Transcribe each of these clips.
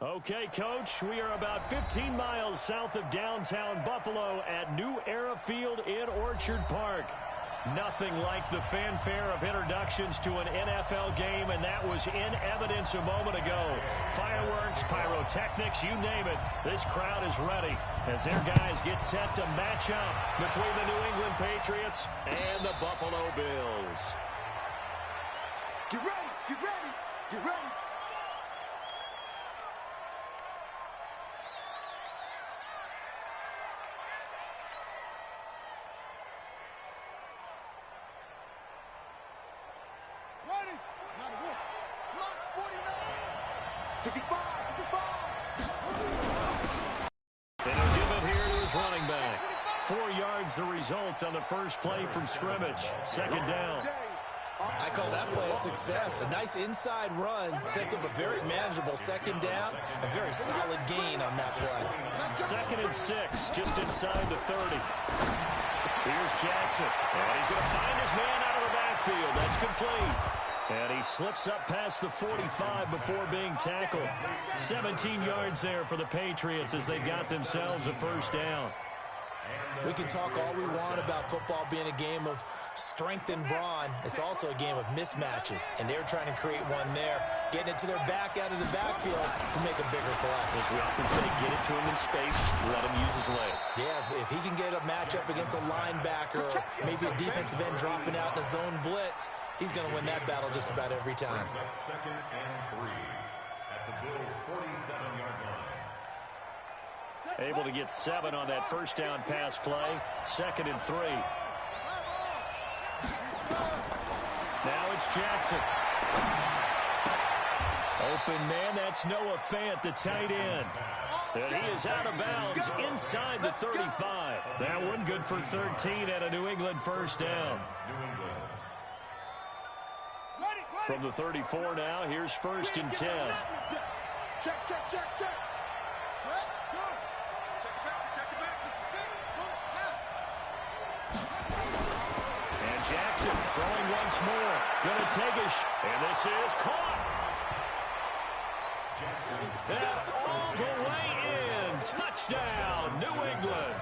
Okay, Coach, we are about 15 miles south of downtown Buffalo at New Era Field in Orchard Park. Nothing like the fanfare of introductions to an NFL game, and that was in evidence a moment ago. Fireworks, pyrotechnics, you name it. This crowd is ready as their guys get set to match up between the New England Patriots and the Buffalo Bills. Get ready, get ready, get ready. And he'll give it here to his running back. 4 yards the result on the first play from scrimmage. Second down. I call that play a success. A nice inside run sets up a very manageable second down. A very solid gain on that play. 2nd and 6, just inside the 30. Here's Jackson. And he's going to find his man out of the backfield. That's complete. And he slips up past the 45 before being tackled. 17 yards there for the Patriots as they've got themselves a first down. We can talk all we want about football being a game of strength and brawn. It's also a game of mismatches, and they're trying to create one there, getting it to their back out of the backfield to make a bigger play. As we often say, get it to him in space, let him use his leg. Yeah, if he can get a matchup against a linebacker or maybe a defensive end dropping out in a zone blitz, he's going to win that battle just about every time. 2nd and 3 at the Bills' 47-yard line. Able to get 7 on that first down pass play. 2nd and 3. Now it's Jackson. Open man, that's Noah Fant, the tight end. And he is out of bounds inside the 35. That one good for 13 and a New England first down. From the 34 now, here's 1st and 10. Check, check, check, check. And Jackson throwing once more. Going to take a and this is caught. And all the way in. Touchdown, New England.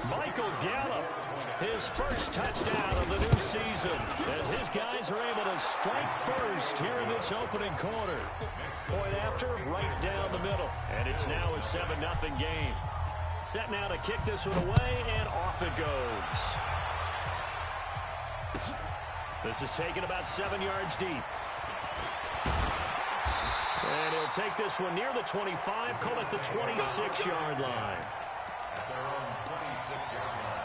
Michael Gallup, his first touchdown of the new season, as his guys are able to strike first here in this opening quarter. Point after, right down the middle. And it's now a 7-0 game. Set now to kick this one away, and off it goes. This is taken about 7 yards deep. And he'll take this one near the 25, call it the 26-yard line. At their own 26-yard line.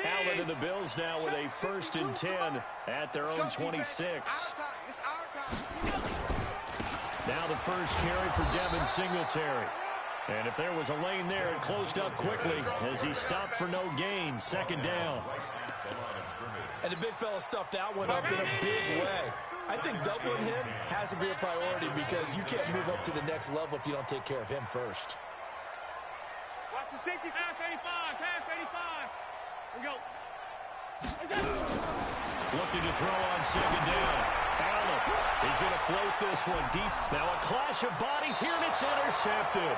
Allen and the Bills now with a 1st and 10 at their own 26. Now the first carry for Devin Singletary. And if there was a lane there, it closed up quickly as he stopped for no gain. 2nd down. And the big fella stuffed that one up in a big way. I think doubling him has to be a priority because you can't move up to the next level if you don't take care of him first. Watch the safety. Pass 85. Pass 85. Here we go. Looking to throw on 2nd down. Allen, he's going to float this one deep. Now a clash of bodies here, and it's intercepted.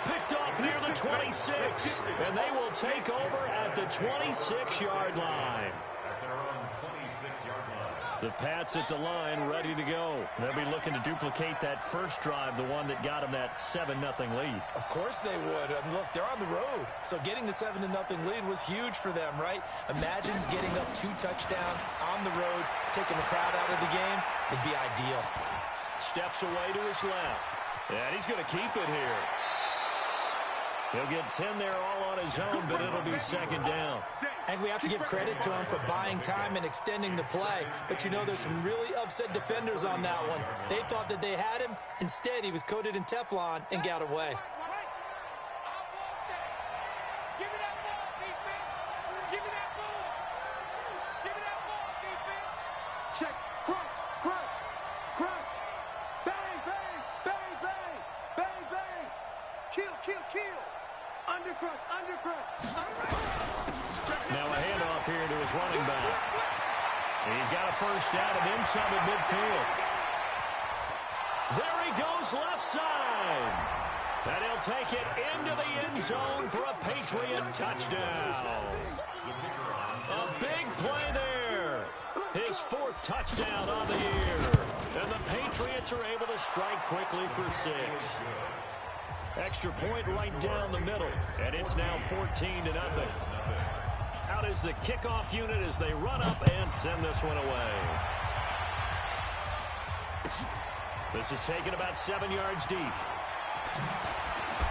Picked off near the 26, and they will take over at the 26-yard line. At their own 26-yard line. The Pats at the line, ready to go. They'll be looking to duplicate that first drive, the one that got them that 7-0 lead. Of course they would. I mean, look, they're on the road. So getting the 7-0 lead was huge for them, right? Imagine getting up 2 touchdowns on the road, taking the crowd out of the game. Would be ideal. Steps away to his left. And he's going to keep it here. He'll get 10 there all on his own, but it'll be 2nd down. And we have to give credit to him for buying time and extending the play. But you know, there's some really upset defenders on that one. They thought that they had him. Instead, he was coated in Teflon and got away. Check, crunch, crunch, crunch. Bang, bang, bang, bang, bang, bang. Kill, kill, kill. Under Now a handoff here to his running back. He's got a first down and then some at midfield. There he goes left side. And he'll take it into the end zone for a Patriot touchdown. A big play there. His 4th touchdown on the year. And the Patriots are able to strike quickly for 6. Extra point right down the middle. And it's now 14-0. Out is the kickoff unit as they run up and send this one away. This is taken about 7 yards deep.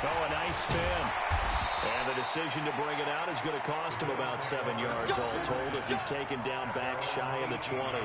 Oh, a nice spin. And the decision to bring it out is going to cost him about 7 yards all told as he's taken down back shy of the 20.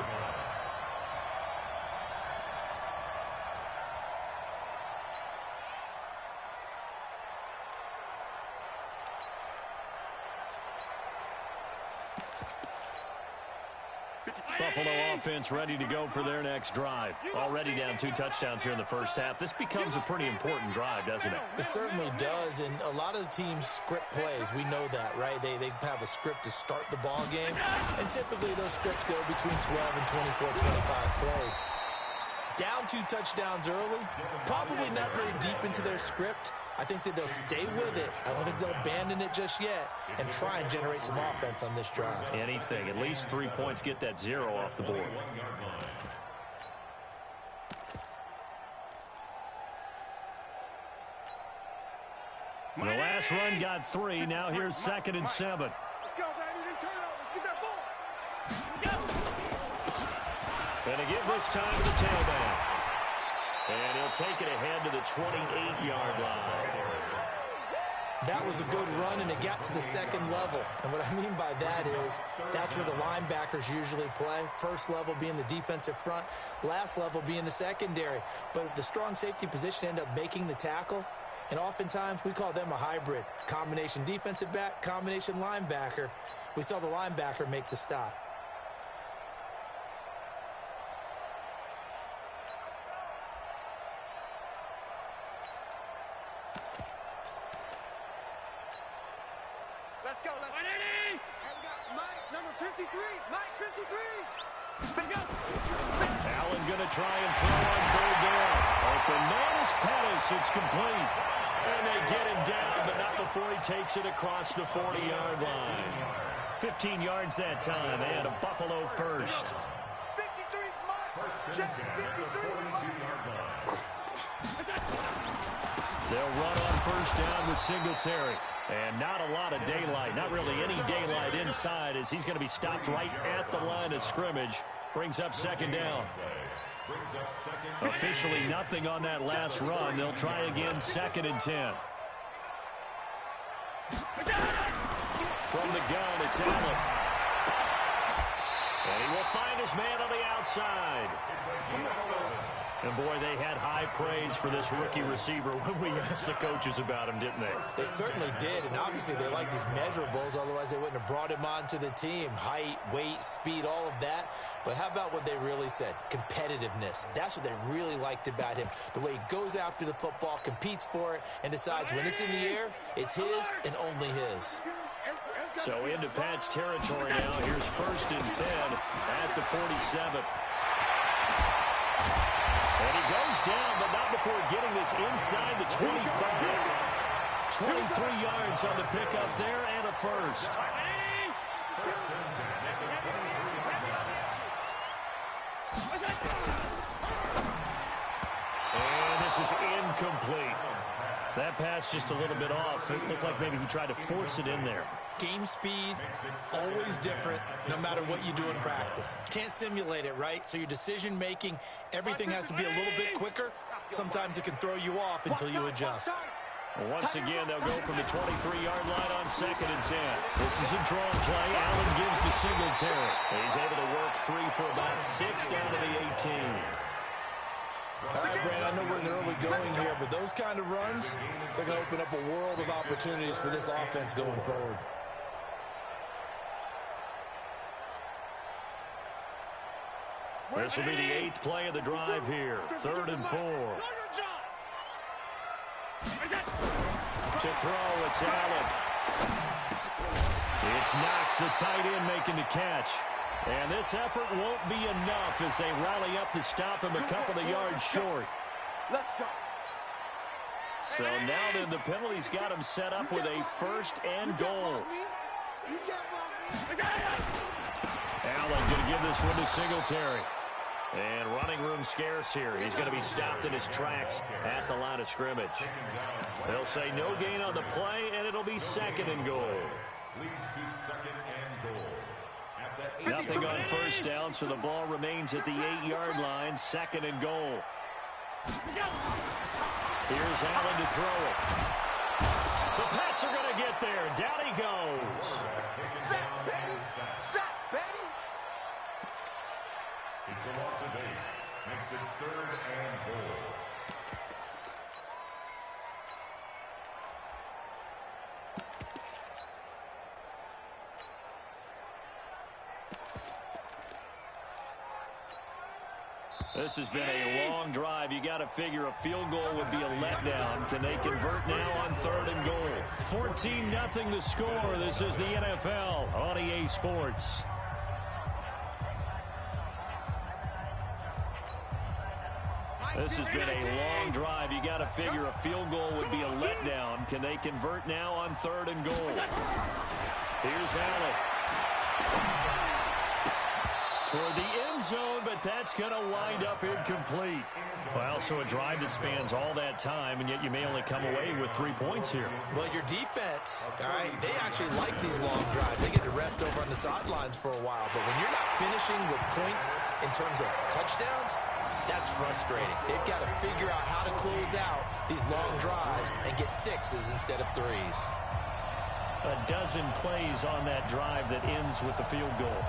Buffalo offense ready to go for their next drive. Already down 2 touchdowns here in the first half. This becomes a pretty important drive, doesn't it? It certainly does, and a lot of the teams script plays. We know that, right? They have a script to start the ball game, and typically those scripts go between 12 and 24, 25 plays. Down 2 touchdowns early, probably not very deep into their script. I think that they'll stay with it. I don't think they'll abandon it just yet and try and generate some offense on this drive. Anything. At least 3 points. Get that 0 off the board. The last run got 3. Now here's 2nd and 7. Let's go, baby. Turn over. Get that ball. And to give this time to the tailback. And he'll take it ahead to the 28-yard line. That was a good run, and it got to the 2nd level. And what I mean by that is that's where the linebackers usually play. First level being the defensive front, last level being the secondary. But the strong safety position ended up making the tackle. And oftentimes we call them a hybrid. Combination defensive back, combination linebacker. We saw the linebacker make the stop. Let's go. Let's go. And we got Mike, number 53. Mike, 53. Let's go. Allen going to try and throw on 3rd down. Open man is Pettis. It's complete. And they get him down, but not before he takes it across the 40-yard line. 15 yards that time, and a Buffalo first. 53 Mike. Check 53 They'll run on 1st down with Singletary. And not a lot of daylight, not really any daylight inside as he's going to be stopped right at the line of scrimmage. Brings up 2nd down. Officially nothing on that last run. They'll try again 2nd and 10. From the gun, it's Allen. And he will find his man on the outside. And, boy, they had high praise for this rookie receiver when we asked the coaches about him, didn't they? They certainly did, and obviously they liked his measurables. Otherwise, they wouldn't have brought him onto the team. Height, weight, speed, all of that. But how about what they really said? Competitiveness. That's what they really liked about him. The way he goes after the football, competes for it, and decides when it's in the air, it's his and only his. So into Pat's territory now. Here's 1st and 10 at the 47. And he goes down, but not before getting this inside the 25. 23 yards on the pickup there and a first. And this is incomplete. That pass just a little bit off. It looked like maybe he tried to force it in there. Game speed, always different, no matter what you do in practice. Can't simulate it, right? So your decision-making, everything has to be a little bit quicker. Sometimes it can throw you off until you adjust. Well, once again, they'll go from the 23-yard line on 2nd and 10. This is a draw play. Allen gives to Singletary. He's able to work 3 for about 6 down to the 18. All right, Brandon, I know we're in the early going here, but those kind of runs, they're going to open up a world of opportunities for this offense going forward. This will be the 8th play of the drive here. 3rd and 4. To throw, it's Allen. It's Knox, the tight end, making the catch. And this effort won't be enough as they rally up to stop him a couple of yards short. Let's go. So now then the penalty's got him set up with a first and goal. You can't block me. Allen going to give this one to Singletary. And running room scarce here. He's going to be stopped in his tracks at the line of scrimmage. They'll say no gain on the play, and it'll be second and goal. Leads to second and goal. Nothing on first down, so the ball remains at the 8-yard line. Second and goal. Here's Allen to throw it. The Pats are going to get there. Down he goes. Sack, baby. Sack, baby. It's a loss of 8. Makes it third and goal. This has been a long drive. You got to figure a field goal would be a letdown. Can they convert now on third and goal? 14-0 the score. This is the NFL on EA Sports. This has been a long drive. You got to figure a field goal would be a letdown. Can they convert now on third and goal? Here's Allen. Toward the end zone, but that's going to wind up incomplete. Well, so a drive that spans all that time, and yet you may only come away with 3 points here. Well, your defense, all right, they actually like these long drives. They get to rest over on the sidelines for a while. But when you're not finishing with points in terms of touchdowns, that's frustrating. They've got to figure out how to close out these long drives and get 6s instead of 3s. A dozen plays on that drive that ends with the field goal.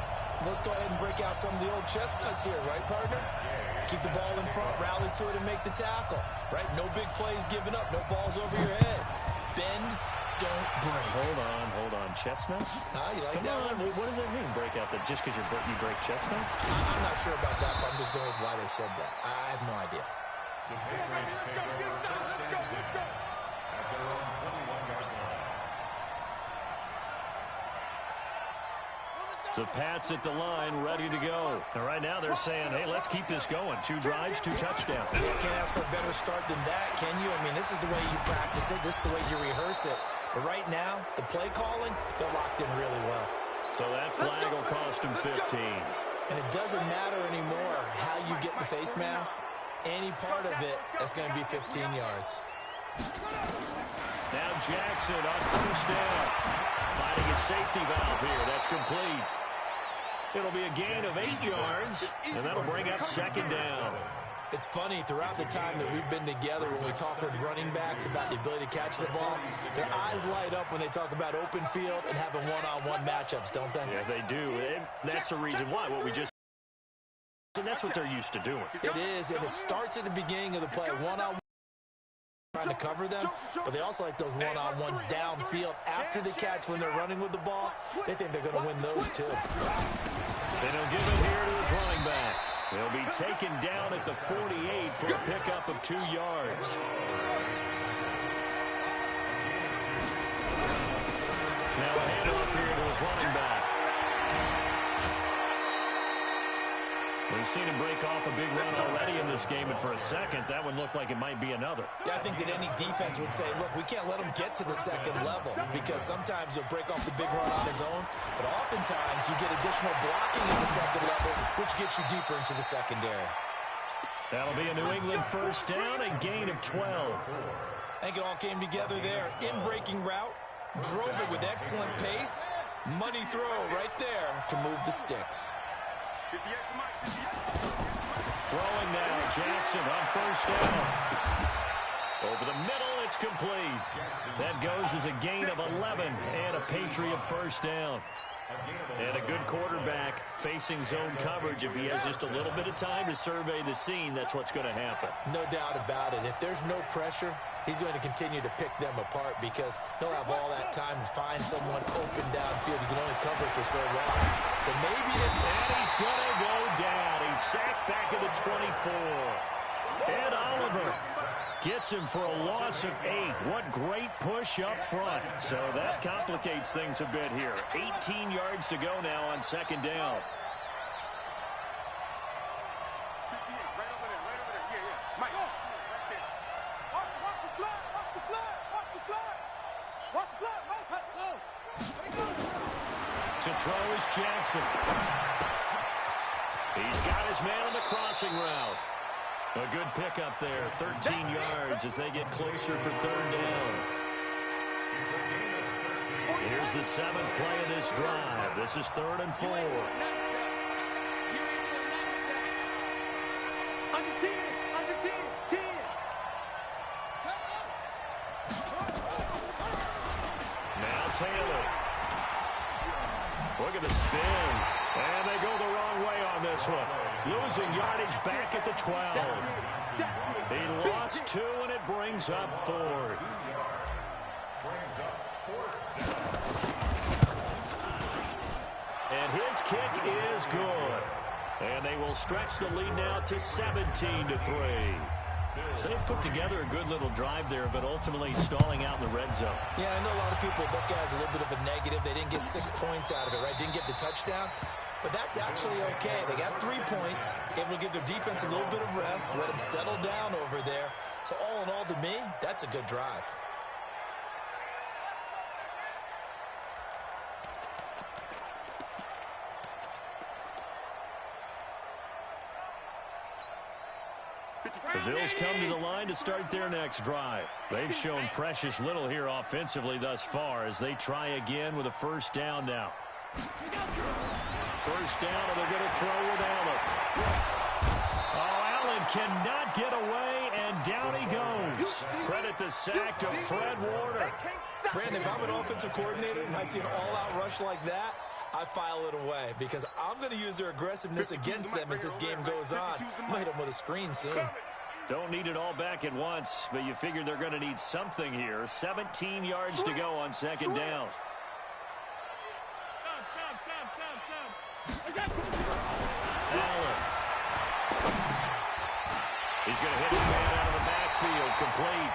Let's go ahead and break out some of the old chestnuts here, right, partner? Keep the ball in front, rally to it, and make the tackle, right? No big plays given up, no balls over your head. Bend, don't break. Hold on. Chestnuts? You like Come that on. one? What does that mean, break out? Just because you break chestnuts? I'm not sure about that, but I'm just going with why they said that. I have no idea. The Patriots take over first and 10 at their own 21-yard line. The Pats at the line, ready to go. And right now they're saying, hey, let's keep this going. 2 drives, 2 touchdowns. You can't ask for a better start than that, can you? I mean, this is the way you practice it. This is the way you rehearse it. But right now, the play calling, they're locked in really well. So that flag will cost them 15. And it doesn't matter anymore how you get the face mask. Any part of it is going to be 15 yards. Now Jackson on first down. Finding a safety valve here. That's complete. It'll be a gain of 8 yards, and that'll bring up second down. It's funny, throughout the time that we've been together, when we talk with running backs about the ability to catch the ball, their eyes light up when they talk about open field and having one-on-one matchups, don't they? Yeah, they do. And that's the reason why. And that's what they're used to doing. It is, and it starts at the beginning of the play. One-on-one, trying to cover them, but they also like those one-on-ones downfield after the catch when they're running with the ball. They think they're going to win those too. Then he'll give it here to his running back. He'll be taken down at the 48 for a pickup of 2 yards. Now a handoff here to his running back. We've seen him break off a big run already in this game, and for a second, that one looked like it might be another. Yeah, I think that any defense would say, look, we can't let him get to the second level, because sometimes he'll break off the big run on his own, but oftentimes you get additional blocking at the second level, which gets you deeper into the secondary. That'll be a New England first down, a gain of 12. I think it all came together there. In-breaking route, drove it with excellent pace, money throw right there to move the sticks. Throwing now, Jackson on first down. Over the middle, it's complete. That goes as a gain of 11 and a Patriot first down. And a good quarterback facing zone coverage. If he has just a little bit of time to survey the scene, that's what's going to happen. No doubt about it. If there's no pressure, he's going to continue to pick them apart because he'll have all that time to find someone open downfield. He can only cover for so long. So maybe... And he's going to go down. He's sacked back at the 24. And Oliver Gets him for a loss of 8. What great push up front. So that complicates things a bit here. 18 yards to go now on second down. To throw is Jackson. He's got his man on the crossing route. A good pickup there, 13 yards as they get closer for third down. Here's the 7th play of this drive. This is 3rd and 4. Under 10, 10. Now Taylor. Look at the spin. And they go the wrong way on this one. Losing yardage back at the 12. He lost 2, and it brings up 4th. And his kick is good. And they will stretch the lead now to 17-3. So they've put together a good little drive there, but ultimately stalling out in the red zone. Yeah, I know a lot of people look at it as a little bit of a negative. They didn't get 6 points out of it, right? Didn't get the touchdown. But that's actually okay. They got 3 points. It will give their defense a little bit of rest, let them settle down over there. So all in all, to me, that's a good drive. The Bills come to the line to start their next drive. They've shown precious little here offensively thus far as they try again with a first down now. First down, and they're going to throw with Allen. Oh, Allen cannot get away, and down he goes. Credit the sack to Fred Warner. Brandon, if I'm an offensive coordinator and I see an all-out rush like that, I file it away because I'm going to use their aggressiveness against them as this game goes on. Might hit them with a screen soon. Don't need it all back at once, but you figure they're going to need something here. 17 yards to go on second down. Allen. He's going to hit his man out of the backfield, complete.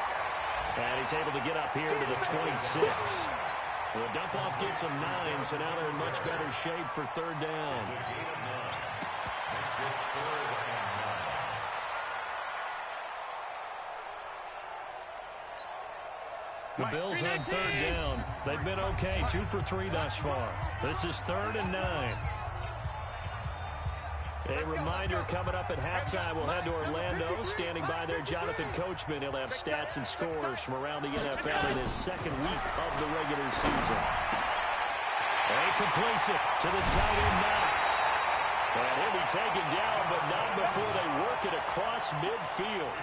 And he's able to get up here to the 26. The dump-off gets him 9, so now they're in much better shape for third down. The Bills on third down. They've been okay, 2 for 3 thus far. This is 3rd and 9. A reminder coming up at halftime, we'll head to Orlando. Standing by there, Jonathan Coachman. He'll have stats and scores from around the NFL in his second week of the regular season. And he completes it to the tight end Knox. And he'll be taken down, but not before they work it across midfield.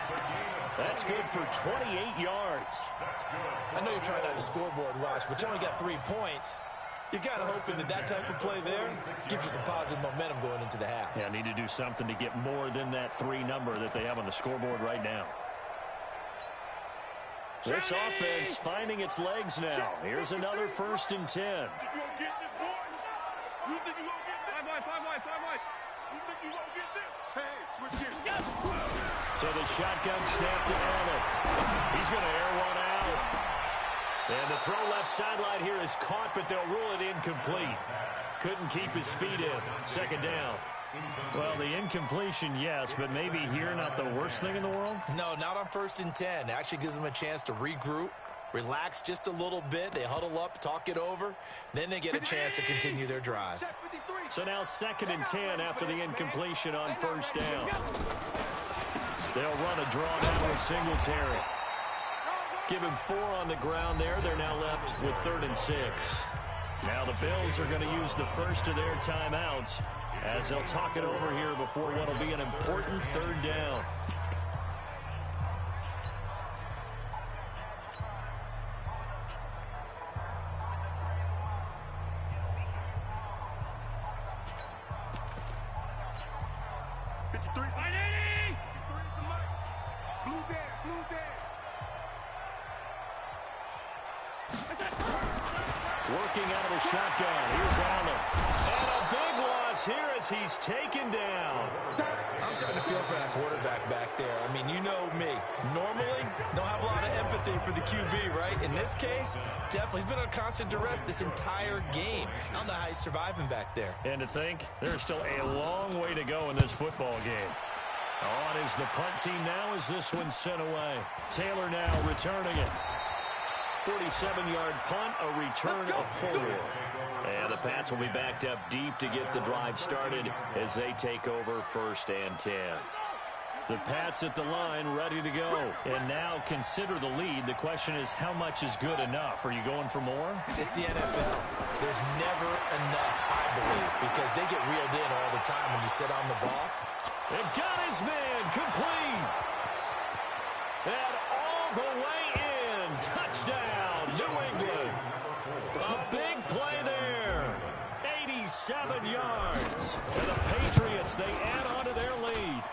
That's good for 28 yards. I know you're trying out the scoreboard watch, but you only got 3 points. You're kind of hoping that type of play there gives you some positive momentum going into the half. Yeah, need to do something to get more than that 3 number that they have on the scoreboard right now. This offense finding its legs now. Here's another 1st and 10. So the shotgun snap to Allen. He's going to air one out. And the throw left sideline here is caught, but they'll rule it incomplete. Couldn't keep his feet in. Second down. Well, the incompletion, yes, but maybe here not the worst thing in the world? No, not on 1st and 10. It actually gives them a chance to regroup, relax just a little bit. They huddle up, talk it over. Then they get a chance to continue their drive. So now 2nd and 10 after the incompletion on first down. They'll run a draw down with Singletary. Give him 4 on the ground there. They're now left with 3rd and 6. Now the Bills are going to use the first of their timeouts as they'll talk it over here before what will be an important 3rd down. Working out of the shotgun. Here's Allen. And a big loss here as as he's taken down. I'm starting to feel for that quarterback back there. I mean, you know me. Normally, don't have a lot of empathy for the QB, right? In this case, definitely. He's been on constant duress this entire game. I don't know how he's surviving back there. And to think, there's still a long way to go in this football game. On is the punt team now as this one's sent away. Taylor now returning it. 47-yard punt, a return of 4. And the Pats will be backed up deep to get the drive started as they take over 1st and 10. The Pats at the line ready to go. And now consider the lead. The question is, how much is good enough? Are you going for more? It's the NFL. There's never enough, I believe, because they get reeled in all the time when you sit on the ball. And got his man complete. And all the way in. Touchdown, New England. A big play there. 87 yards. And the Patriots, they add on to their lead.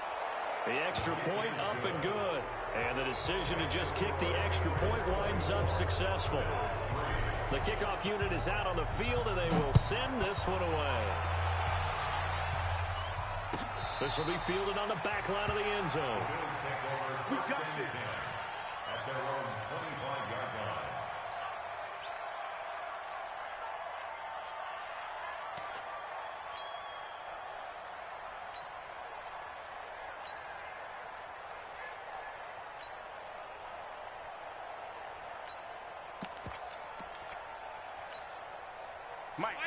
The extra point up and good. And the decision to just kick the extra point winds up successful. The kickoff unit is out on the field, and they will send this one away. This will be fielded on the back line of the end zone. We got this. At their own 25-yard line.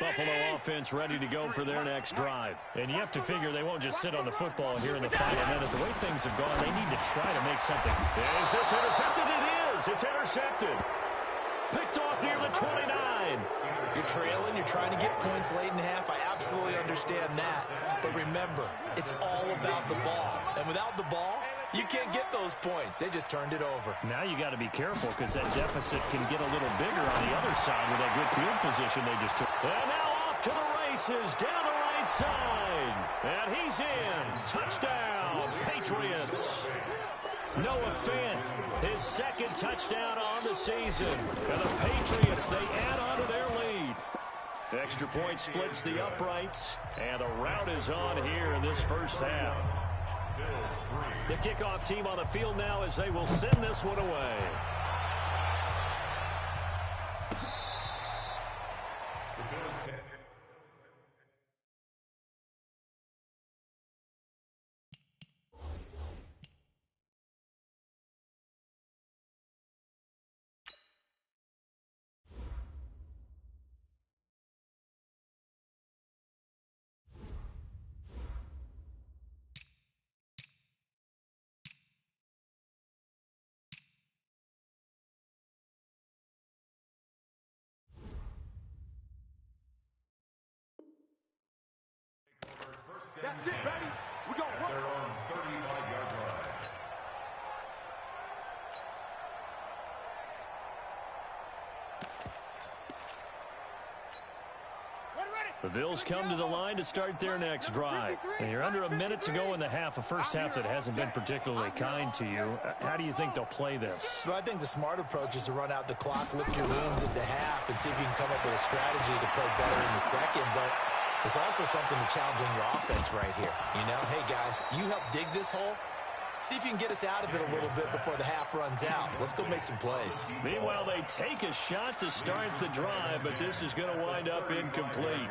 Buffalo offense ready to go for their next drive. And you have to figure they won't just sit on the football here in the final minute. The way things have gone, they need to try to make something. Is this intercepted? It is. It's intercepted. Picked off near the 29. You're trailing. You're trying to get points late in half. I absolutely understand that. But remember, it's all about the ball. And without the ball, you can't get those points. They just turned it over. Now you got to be careful because that deficit can get a little bigger on the other side with that good field position they just took. And now off to the races down the right side. And he's in. Touchdown, Patriots. Noah Fant, his 2nd touchdown on the season. And the Patriots, they add on to their lead. The extra point splits the uprights. And the rout is on here in this first half. The kickoff team on the field now as they will send this one away. That's it, baby. We gon' At their own 35-yard line. The Bills come to the line to start their next drive. And you're under a minute to go in the half, a first half that hasn't been particularly kind to you. How do you think they'll play this? Well, I think the smart approach is to run out the clock, lift your wounds at the half, and see if you can come up with a strategy to play better in the second. But there's also something to challenging your offense right here. You know, hey, guys, you help dig this hole. See if you can get us out of it a little bit before the half runs out. Let's go make some plays. Meanwhile, they take a shot to start the drive, but this is going to wind up incomplete.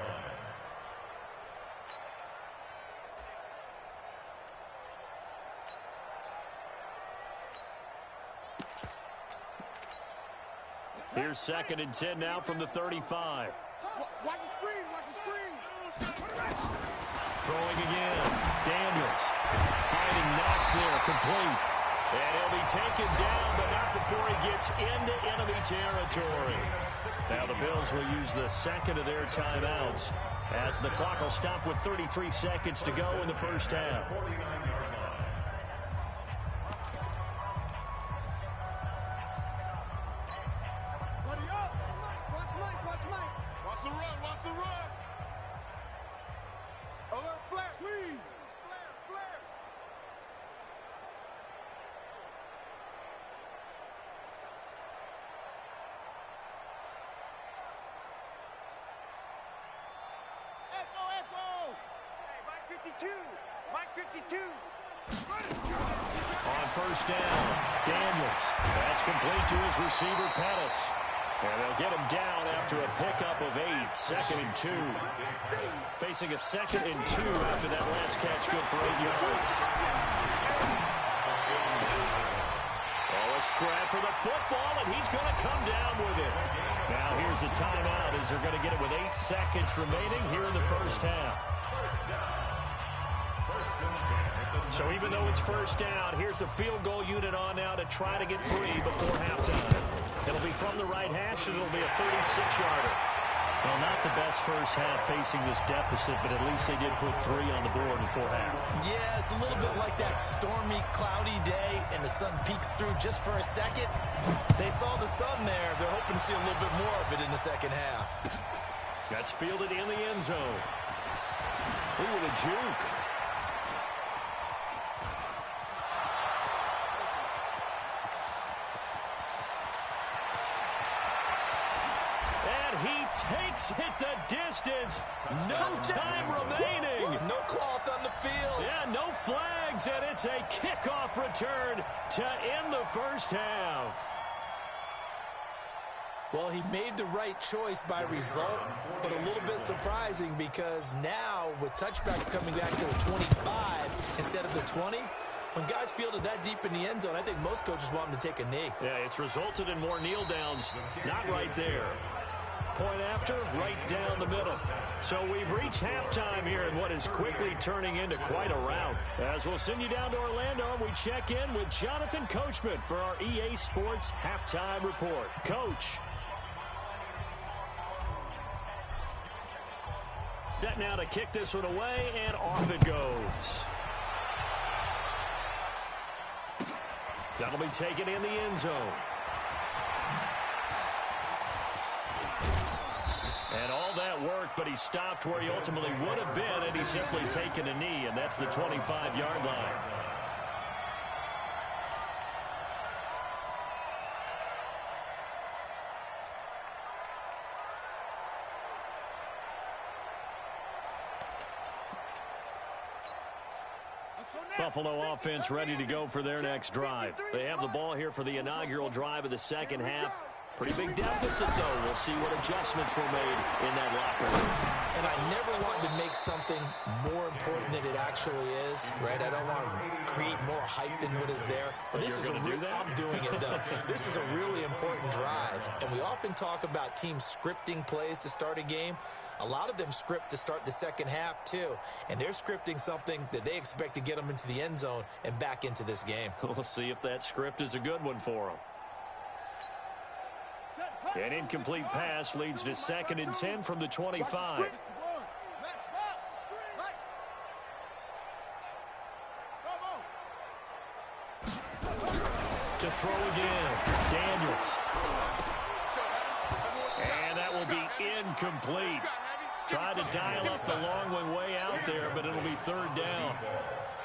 Here's 2nd and 10 now from the 35. Watch the screen. Watch the screen. Throwing again. Daniels. Fighting Knox there. Complete. And he'll be taken down, but not before he gets into enemy territory. Now the Bills will use the 2nd of their timeouts as the clock will stop with 33 seconds to go in the first half. 52. Mike 52. On first down, Daniels. That's complete to his receiver, Pettis. And they'll get him down after a pickup of 8. 2nd and 2. Facing a 2nd and 2 after that last catch, good for 8 yards. Oh, a scrap for the football, and he's going to come down with it. Now here's a timeout as they're going to get it with 8 seconds remaining here in the first half. So even though it's first down, here's the field goal unit on now to try to get 3 before halftime. It'll be from the right hash, and it'll be a 36-yarder. Well, not the best first half facing this deficit, but at least they did put 3 on the board before half. Yeah, it's a little bit like that stormy, cloudy day, and the sun peeks through just for a second. They saw the sun there. They're hoping to see a little bit more of it in the second half. That's fielded in the end zone. Ooh, with a juke. Takes it the distance. No time remaining. No cloth on the field. Yeah, no flags, and it's a kickoff return to end the first half. Well, he made the right choice by result, but a little bit surprising because now with touchbacks coming back to the 25 instead of the 20, when guys fielded that deep in the end zone, I think most coaches want them to take a knee. Yeah, it's resulted in more kneel downs. Not right there. Point after, right down the middle. So we've reached halftime here in what is quickly turning into quite a rout. As we'll send you down to Orlando, and we check in with Jonathan Coachman for our EA Sports Halftime Report. Coach. Set now to kick this one away, and off it goes. That'll be taken in the end zone. And all that work, but he stopped where he ultimately would have been, and he's simply taken a knee, and that's the 25-yard line. Buffalo offense ready to go for their next drive. They have the ball here for the inaugural drive of the second half. Pretty big deficit, though. We'll see what adjustments were made in that locker room. And I never want to make something more important than it actually is, right? I don't want to create more hype than what is there. But this is I'm doing it, though. This is a really important drive. And we often talk about teams scripting plays to start a game. A lot of them script to start the second half, too. And they're scripting something that they expect to get them into the end zone and back into this game. We'll see if that script is a good one for them. An incomplete pass leads to 2nd and 10 from the 25. To throw again, Daniels. And that will be incomplete. Tried to dial up the long one way out there, but it'll be 3rd down.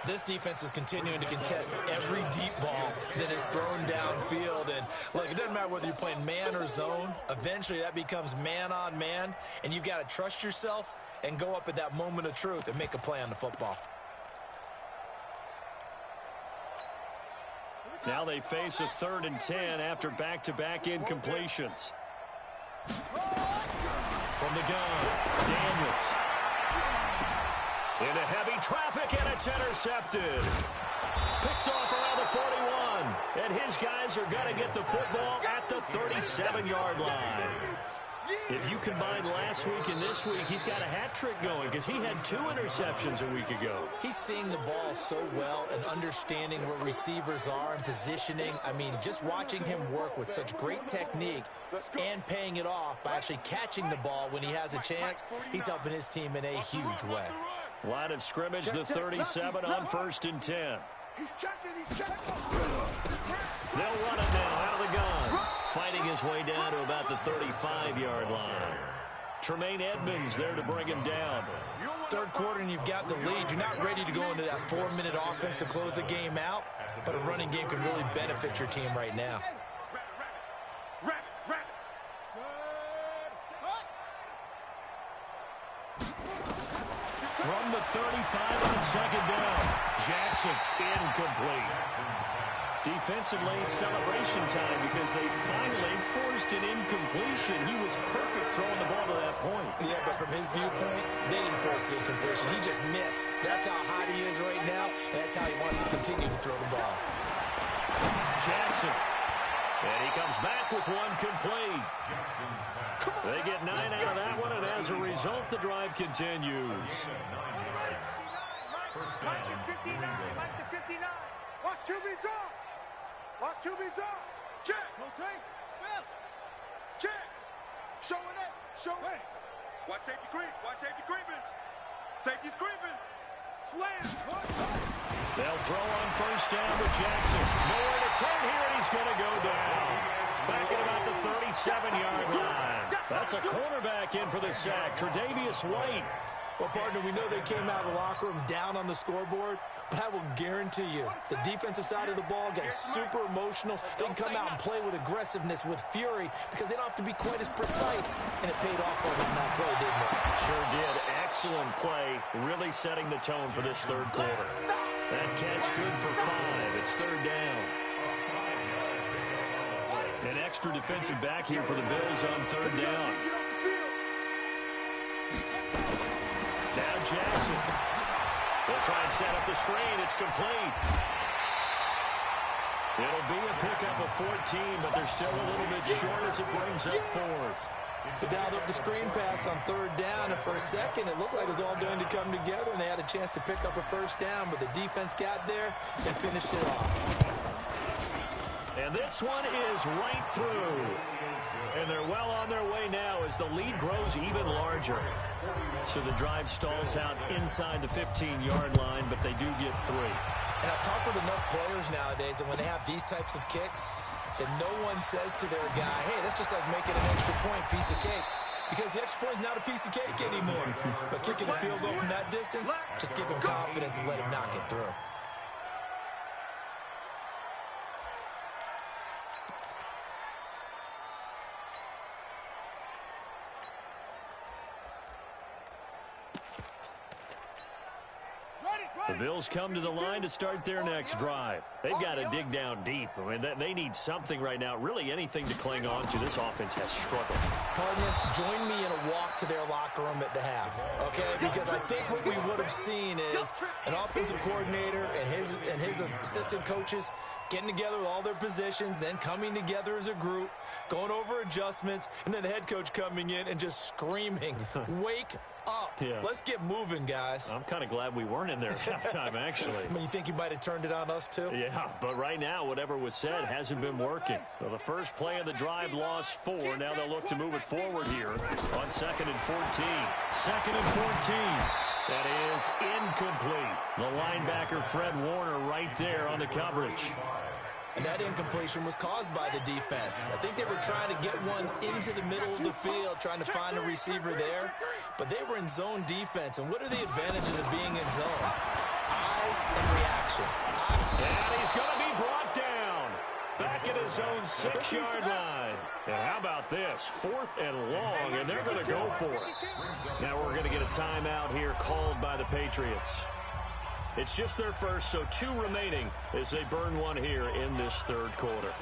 This defense is continuing to contest every deep ball that is thrown downfield. And, look, it doesn't matter whether you're playing man or zone. Eventually, that becomes man on man. And you've got to trust yourself and go up at that moment of truth and make a play on the football. Now they face a 3rd and 10 after back-to-back incompletions. From the gun, Daniels. Into heavy traffic, and it's intercepted. Picked off around the 41. And his guys are going to get the football at the 37-yard line. If you combine last week and this week, he's got a hat trick going because he had 2 interceptions a week ago. He's seeing the ball so well and understanding where receivers are and positioning. I mean, just watching him work with such great technique and paying it off by actually catching the ball when he has a chance, he's helping his team in a huge way. Line of scrimmage, the 37 on 1st and 10. He's checking. They'll run it now out of the gun. Fighting his way down to about the 35-yard line. Tremaine Edmonds there to bring him down. 3rd quarter and you've got the lead. You're not ready to go into that 4-minute offense to close the game out, but a running game can really benefit your team right now. From the 35 on second down. Jackson incomplete. Defensively, celebration time because they finally forced an incompletion. He was perfect throwing the ball to that point. Yeah, but from his viewpoint, they didn't force the incompletion. He just missed. That's how hot he is right now, and that's how he wants to continue to throw the ball. Jackson. And he comes back with one complete. They get 9 out of that one, and as a result, the drive continues. Mike is 59. Mike to 59. Watch QB drop. Watch QB drop. Check. Rotate. Spell. Check. Showing it. Show it. Watch safety creep. Watch safety creeping. Safety's creeping. Slam. They'll throw on first down to Jackson. Nowhere to turn here, and he's going to go down. Back at about the 37-yard line. That's a cornerback in for the sack. Tre'Davious White. Well, partner, we know they came out of the locker room down on the scoreboard, but I will guarantee you the defensive side of the ball got super emotional. They can come out and play with aggressiveness, with fury, because they don't have to be quite as precise, and it paid off for them in that play, didn't it? Sure did. Excellent play, really setting the tone for this third quarter. That catch good for 5. It's third down. An extra defensive back here for the Bills on third down. Now Jackson. They'll try and set up the screen. It's complete. It'll be a pickup of 14, but they're still a little bit short as it brings up fourth. They dialed up the screen pass on third down, and for a second it looked like it was all going to come together, and they had a chance to pick up a first down, but the defense got there and finished it off. And this one is right through. And they're well on their way now as the lead grows even larger. So the drive stalls out inside the 15-yard line, but they do get 3. And I've talked with enough players nowadays, and when they have these types of kicks, that no one says to their guy, hey, that's just like making an extra point, piece of cake. Because the extra point is not a piece of cake anymore. But kicking a field goal from that distance, just give him confidence and let him knock it through. The Bills come to the line to start their next drive. They've got to dig down deep. I mean, they need something right now, really anything to cling on to. This offense has struggled. Partner, join me in a walk to their locker room at the half, okay? Because I think what we would have seen is an offensive coordinator and his assistant coaches getting together with all their positions, then coming together as a group, going over adjustments, and then the head coach coming in and just screaming, wake up. Yeah. Let's get moving, guys. I'm kind of glad we weren't in there at halftime, actually. I mean, you think you might have turned it on us, too? Yeah, but right now, whatever was said hasn't been working. So the first play of the drive lost 4. Now they'll look to move it forward here on 2nd and 14. 2nd and 14. That is incomplete. The linebacker, Fred Warner, right there on the coverage. And that incompletion was caused by the defense. I think they were trying to get one into the middle of the field, trying to find a receiver there. But they were in zone defense. And what are the advantages of being in zone? Eyes and reaction. And he's going to be brought down. Back at his own 6-yard line. And how about this? 4th and long, and they're going to go for it. Now we're going to get a timeout here called by the Patriots. It's just their first, so 2 remaining as they burn one here in this third quarter.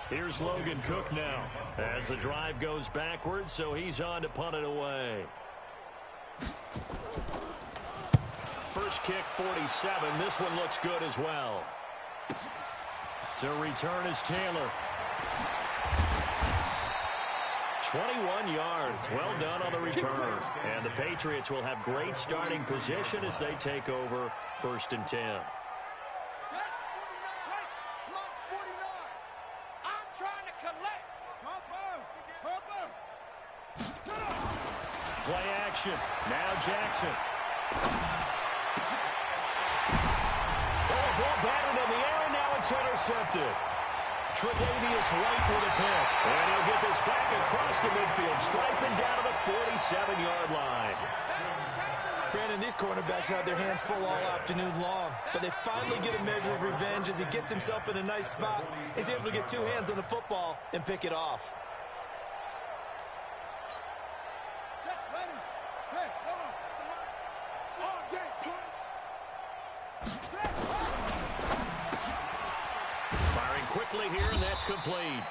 Here's Logan Cook now as the drive goes backwards, so he's on to punt it away. First kick, 47. This one looks good as well. To return is Taylor. 21 yards. Well done on the return. And the Patriots will have great starting position as they take over 1st and 10. Play action. Now Jackson. Oh, ball batted in the air, and now it's intercepted. Tre'Davious White with a pick. And he'll get this back across the midfield, striping down to the 47-yard line. Brandon, these cornerbacks had their hands full all afternoon long, but they finally get a measure of revenge as he gets himself in a nice spot. He's able to get 2 hands on the football and pick it off. Hey, hold on. All day, punt. Firing quickly here, and that's complete.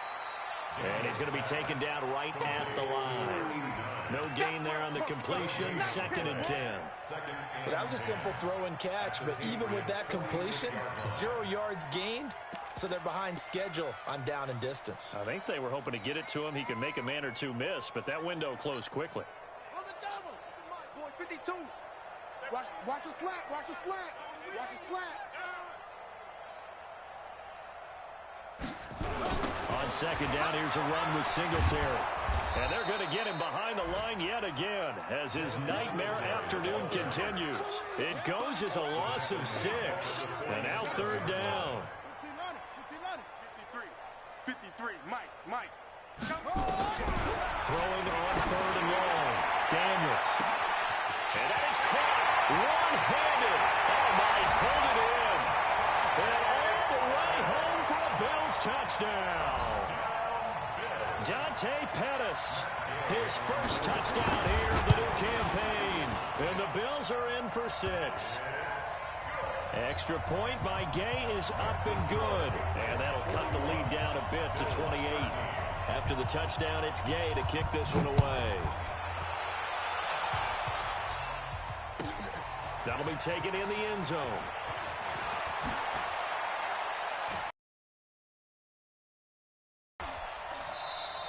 And he's going to be taken down right at the line. No gain there on the completion. 2nd and 10. Well, that was a simple throw and catch, but even with that completion, 0 yards gained, so they're behind schedule on down and distance. I think they were hoping to get it to him. He could make a man or two miss, but that window closed quickly. On the double. Boys, 52. Watch a slant. Watch a slant. Watch a slant. On 2nd down, here's a run with Singletary. And they're going to get him behind the line yet again as his nightmare afternoon continues. It goes as a loss of 6. And now 3rd down. 53. Mike. Throwing on 3rd and long. Daniels. And that is caught. One-handed. Oh, my, pulled it in. And all the way home for a Bills touchdown. Dante Pettis, his first touchdown here of the new campaign. And the Bills are in for 6. Extra point by Gay is up and good. And that'll cut the lead down a bit to 28. After the touchdown, it's Gay to kick this one away. That'll be taken in the end zone.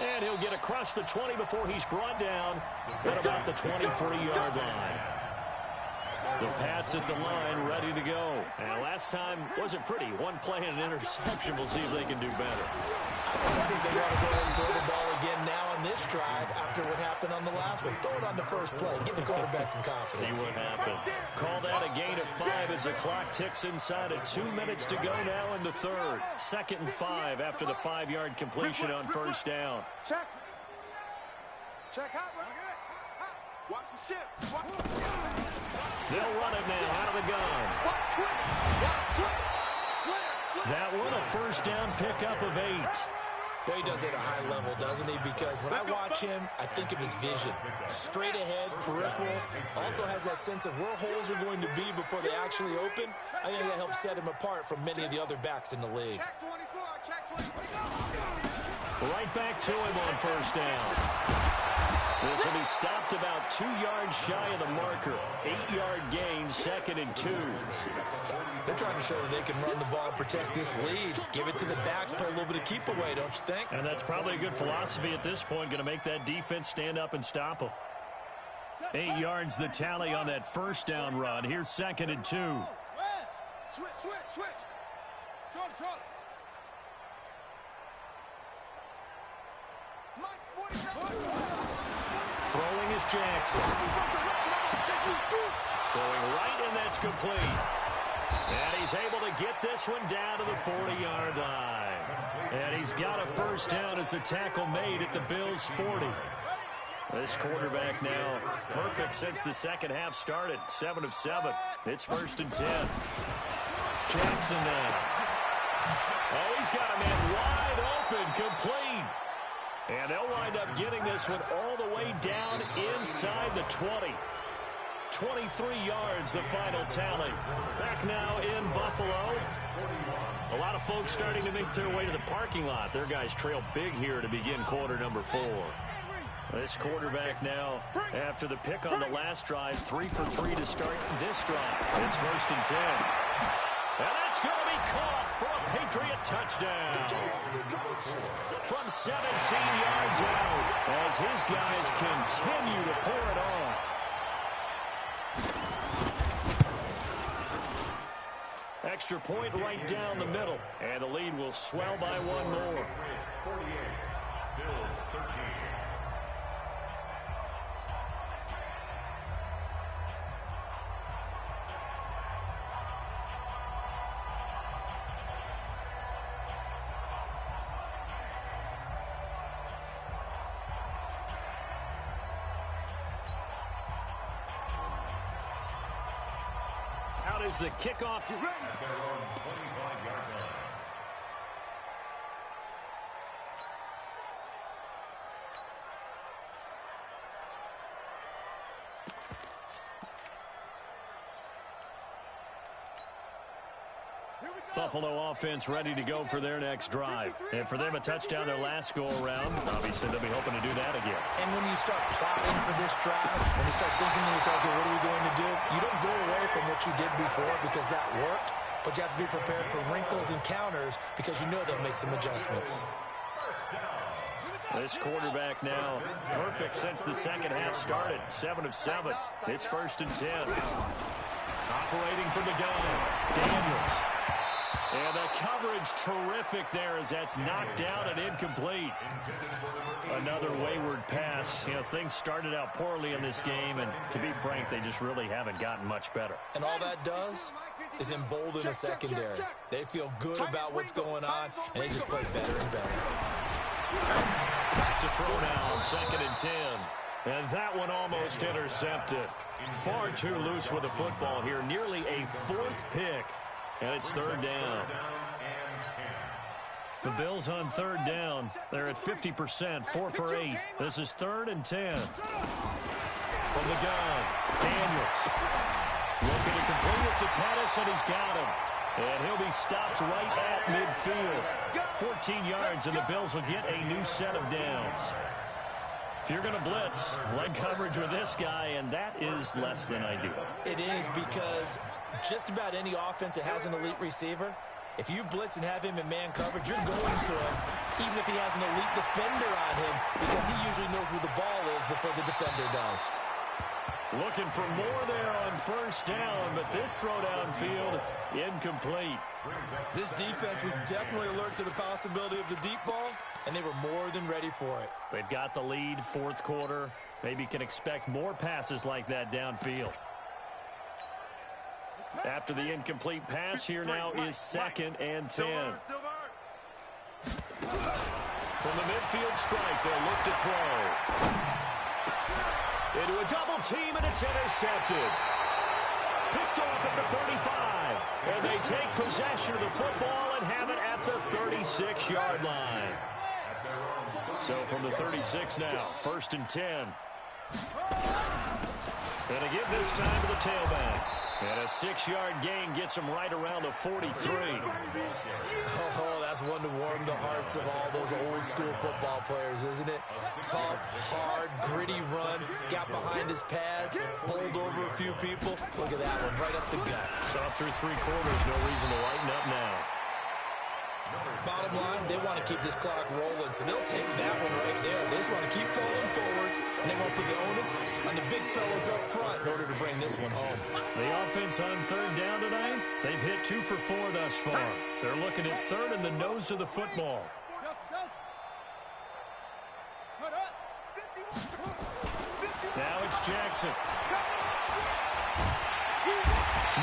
And he'll get across the 20 before he's brought down at about the 23-yard line. The Pats at the line, ready to go. And last time wasn't pretty. One play and an interception. We'll see if they can do better. I think they want to go ahead and throw the ball again now on this drive after what happened on the last one. Throw it on the first play. Give the quarterback some confidence. See what happens. Call that a gain of 5 as the clock ticks inside of 2 minutes to go now in the 3rd. 2nd and 5 after the 5-yard completion on 1st down. Check hot, watch the ship. They'll run it now out of the gun. That one, a 1st down pickup of 8. Well, he does it at a high level, doesn't he? Because when I watch him, I think of his vision. Straight ahead, peripheral. Also has that sense of where holes are going to be before they actually open. I think that helps set him apart from many of the other backs in the league. Right back to him on 1st down. This will be stopped about 2 yards shy of the marker. 8-yard gain, 2nd and 2. They're trying to show that they can run the ball and protect this lead. Give it to the backs, play a little bit of keep away, don't you think? And that's probably a good philosophy at this point. Going to make that defense stand up and stop them. 8 yards the tally on that 1st down run. Here's 2nd and 2. Switch. Short. Throwing is Jackson. Throwing right, and that's complete. And he's able to get this one down to the 40-yard line. And he's got a 1st down as the tackle made at the Bills' 40. This quarterback now perfect since the 2nd half started. 7 of 7. It's 1st and 10. Jackson now. Oh, he's got a man wide open, complete. And they'll wind up getting this one all the way down inside the 20. 23 yards, the final tally. Back now in Buffalo. A lot of folks starting to make their way to the parking lot. Their guys trail big here to begin quarter number 4. This quarterback now, after the pick on the last drive, 3 for 3 to start this drive. It's 1st and 10. And that's going to be caught for a Patriot touchdown. From 17 yards out as his guys continue to pour it on. Extra point right down the middle. And the lead will swell by 1 more. 48, Bills 13. Out is the kickoff. At their own 25-yard line. Buffalo offense ready to go for their next drive. And for them, a touchdown their last go-around. Obviously, they'll be hoping to do that again. And when you start plotting for this drive, when you start thinking to yourself, okay, what are we going to do? You don't go away from what you did before because that worked, but you have to be prepared for wrinkles and counters because you know they'll make some adjustments. This quarterback now perfect since the second half started. 7 of 7. It's 1st and 10. Operating from the gun, Daniels. And the coverage terrific there as that's knocked down and incomplete. Another wayward pass. You know, things started out poorly in this game, and to be frank, they just really haven't gotten much better. And all that does is embolden the secondary. They feel good about what's going on, and they just play better and better. Back to throw now on 2nd and 10. And that one almost intercepted. Far too loose with the football here. Nearly a 4th pick. And it's 3rd down. The Bills on 3rd down. They're at 50%, 4 for 8. This is 3rd and 10. From the gun, Daniels. Looking to complete it to Pettis, and he's got him. And he'll be stopped right at midfield. 14 yards, and the Bills will get a new set of downs. If you're going to blitz, leg coverage with this guy, and that is less than ideal. It is because just about any offense that has an elite receiver, if you blitz and have him in man coverage, you're going to him, even if he has an elite defender on him, because he usually knows where the ball is before the defender does. Looking for more there on 1st down, but this throw downfield, incomplete. This defense was definitely alert to the possibility of the deep ball, and they were more than ready for it. They've got the lead, 4th quarter. Maybe can expect more passes like that downfield. After the incomplete pass, here now is 2nd and 10. From the midfield strike, they'll look to throw. Into a double team, and it's intercepted. Picked off at the 35. And they take possession of the football and have it at the 36-yard line. So from the 36 now, 1st and 10. Gonna give this time to the tailback. And a 6-yard gain gets him right around the 43. Oh, that's one to warm the hearts of all those old-school football players, isn't it? Tough, hard, gritty run, got behind his pads, bowled over a few people. Look at that one, right up the gut. Saw through 3 quarters, no reason to lighten up now. Bottom line, they want to keep this clock rolling, so they'll take that one right there. They just want to keep falling forward, and they want to put the onus on the big fellas up front in order to bring this one home. The offense on 3rd down tonight, they've hit 2 for 4 thus far. They're looking at 3rd in the nose of the football. Now it's Jackson.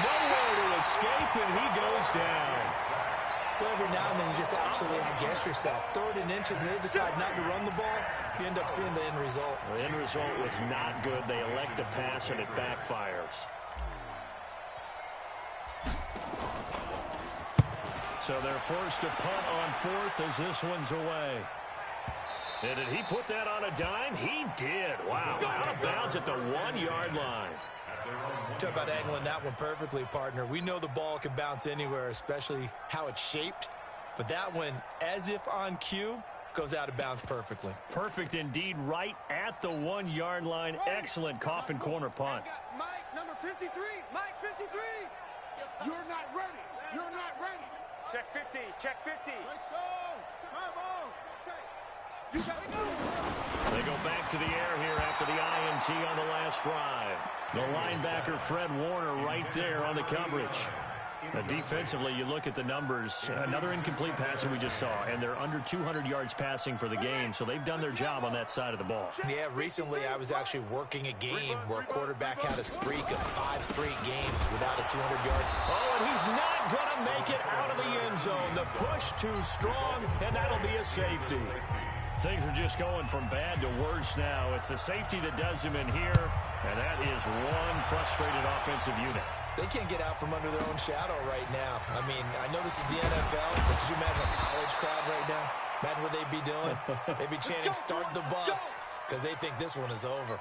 Nowhere to escape, and he goes down. Well, every now and then you just absolutely outguess yourself. 3rd and inches, and they decide not to run the ball. You end up seeing the end result. The end result was not good. They elect to pass, and it backfires. So they're forced to punt on 4th as this one's away. And did he put that on a dime? He did. Wow. Out of bounds at the 1-yard line. Talk about angling that one perfectly, partner. We know the ball can bounce anywhere, especially how it's shaped. But that one, as if on cue, goes out of bounds perfectly. Perfect indeed, right at the 1-yard line. Excellent coffin corner punt. Mike, number 53. Mike, 53. You're not ready. You're not ready. Check 50. Check 50. Let's go. Come on. You got to go. They go back to the air here after the INT on the last drive. The linebacker, Fred Warner, right there on the coverage. Now, defensively, you look at the numbers. Another incomplete pass that we just saw, and they're under 200 yards passing for the game, so they've done their job on that side of the ball. Yeah, recently I was actually working a game where a quarterback had a streak of 5 straight games without a 200-yard. Oh, and he's not going to make it out of the end zone. The push too strong, and that'll be a safety. Things are just going from bad to worse now. It's a safety that does him in here, and that is one frustrated offensive unit. They can't get out from under their own shadow right now. I mean, I know this is the NFL, but could you imagine a college crowd right now? Imagine what they'd be doing. They'd be chanting, "Start the bus," because they think this one is over.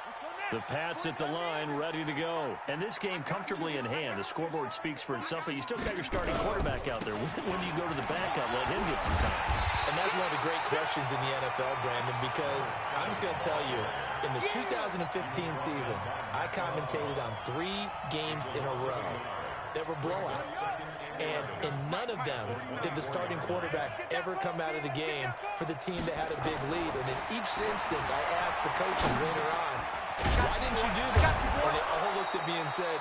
Let's go now. The Pats at the line, ready to go. And this game comfortably in hand. The scoreboard speaks for itself, but you still got your starting quarterback out there. When do you go to the backup? Let him get some time. And that's one of the great questions in the NFL, Brandon, because I'm just going to tell you, in the 2015 season, I commentated on 3 games in a row that were blowouts. And in none of them did the starting quarterback ever come out of the game for the team that had a big lead. And in each instance, I asked the coaches later on, why didn't you do that? And they all looked at me and said,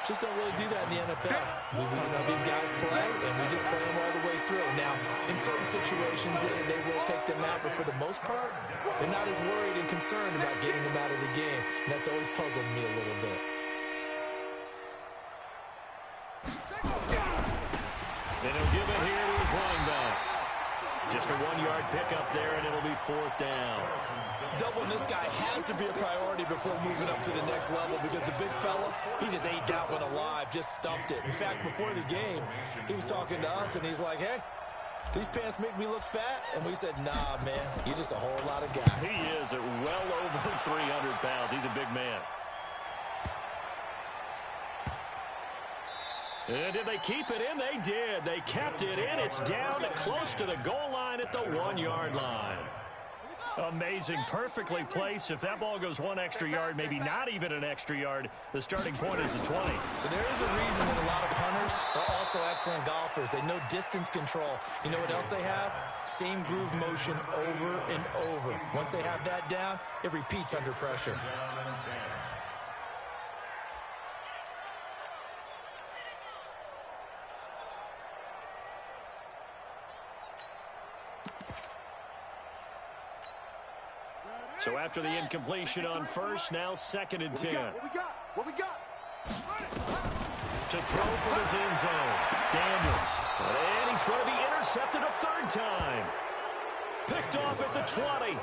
just don't really do that in the NFL. You know, these guys play, and we just play them all the way through. Now, in certain situations, they will take them out, but for the most part, they're not as worried and concerned about getting them out of the game. And that's always puzzled me a little bit. And he'll give it here to his running back. Just a 1-yard pickup there, and it'll be 4th down. Doubling this guy has to be a priority before moving up to the next level because the big fella, he just ate that one alive, just stuffed it. In fact, before the game, he was talking to us, and he's like, hey, these pants make me look fat? And we said, nah, man, you're just a whole lot of guy. He is at well over 300 pounds. He's a big man. And did they keep it in? They did. They kept it in. It's down close to the goal line at the 1-yard line. Amazing. Perfectly placed. If that ball goes 1 extra yard, maybe not even an extra yard, the starting point is a 20. So there is a reason that a lot of punters are also excellent golfers. They know distance control. You know what else they have? Same groove motion over and over. Once they have that down, it repeats under pressure. So after the incompletion on first, now 2nd and 10. What we got? To throw from his end zone, Daniels. And he's going to be intercepted a 3rd time. Picked off at the 20.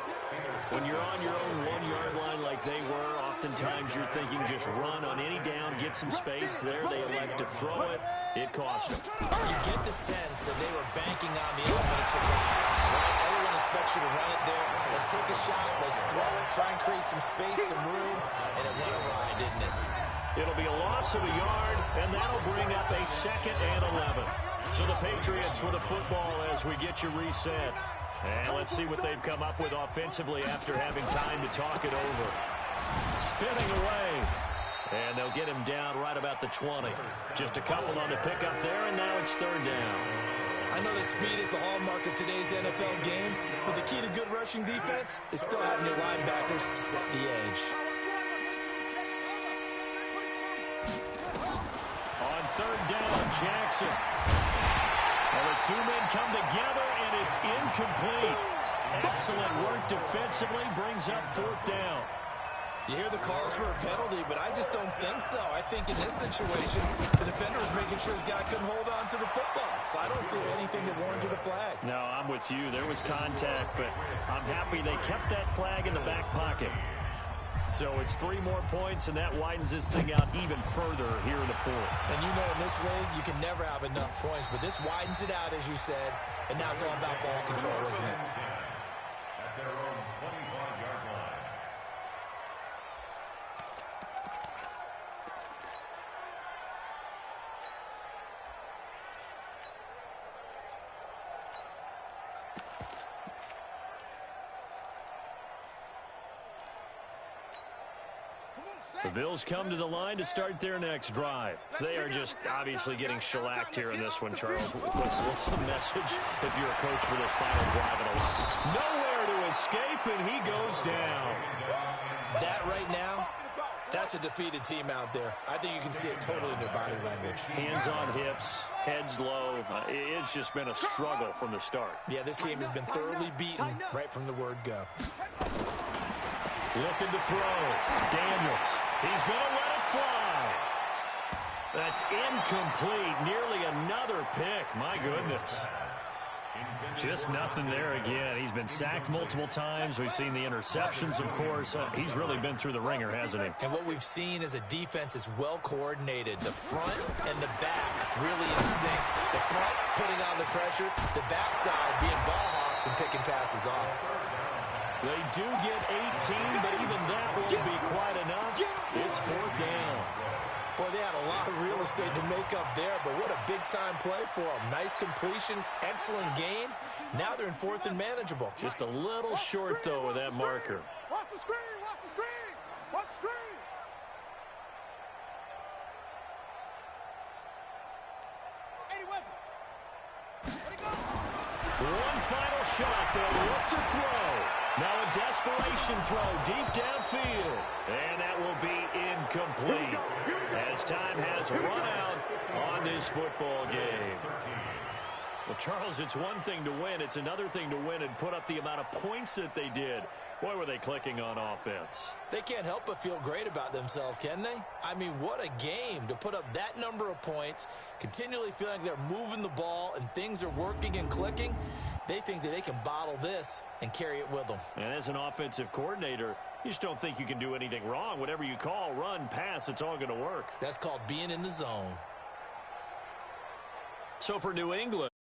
When you're on your own 1-yard line like they were, oftentimes you're thinking just run on any down, get some space. There they elect to throw it. It cost them. You get the sense that they were banking on the element of surprise. Right? Everyone expects you to run it there. Let's take a shot. Let's throw it. Try and create some space, some room. And it went awry, didn't it? It'll be a loss of a yard, and that'll bring up a 2nd and 11. So the Patriots with a football as we get you reset. And let's see what they've come up with offensively after having time to talk it over. Spinning away. And they'll get him down right about the 20. Just a couple on the pickup there, and now it's 3rd down. I know that speed is the hallmark of today's NFL game, but the key to good rushing defense is still having your linebackers set the edge. On 3rd down, Jackson. Well, the 2 men come together, and it's incomplete. Excellent work defensively, brings up 4th down. You hear the calls for a penalty, but I just don't think so. I think in this situation, the defender was making sure his guy couldn't hold on to the football. So I don't see anything that warranted a flag. No, I'm with you. There was contact, but I'm happy they kept that flag in the back pocket. So it's 3 more points, and that widens this thing out even further here in the 4th. And you know in this league, you can never have enough points, but this widens it out, as you said, and now it's all about ball control, isn't it? At their own 25-yard line. The Bills come to the line to start their next drive. They are just obviously getting shellacked here in this one, Charles. What's the message if you're a coach for this final drive of the loss? Nowhere to escape, and he goes down. That right now, that's a defeated team out there. I think you can see it totally in their body language. Hands on hips, heads low. It's just been a struggle from the start. Yeah, this team has been thoroughly beaten right from the word go. Looking to throw. Daniels. He's going to let it fly. That's incomplete. Nearly another pick. My goodness. Just nothing there again. He's been sacked multiple times. We've seen the interceptions, of course. He's really been through the ringer, hasn't he? And what we've seen is a defense that's well coordinated. The front and the back really in sync. The front putting on the pressure. The backside being ball hawks and picking passes off. They do get 18, but even that won't be quite enough. It's 4th down. Boy, they had a lot of real estate to make up there, but what a big-time play for them. Nice completion, excellent game. Now they're in 4th and manageable. Just a little short, though, with that marker. Watch the screen! Watch the screen! Watch the screen! One final shot. They'll look to throw. Now a desperation throw deep downfield. And that will be incomplete as time has run out on this football game. Well, Charles, it's one thing to win. It's another thing to win and put up the amount of points that they did. Boy, were they clicking on offense. They can't help but feel great about themselves, can they? I mean, what a game to put up that number of points, continually feeling like they're moving the ball and things are working and clicking. They think that they can bottle this and carry it with them. And as an offensive coordinator, you just don't think you can do anything wrong. Whatever you call, run, pass, it's all going to work. That's called being in the zone. So for New England,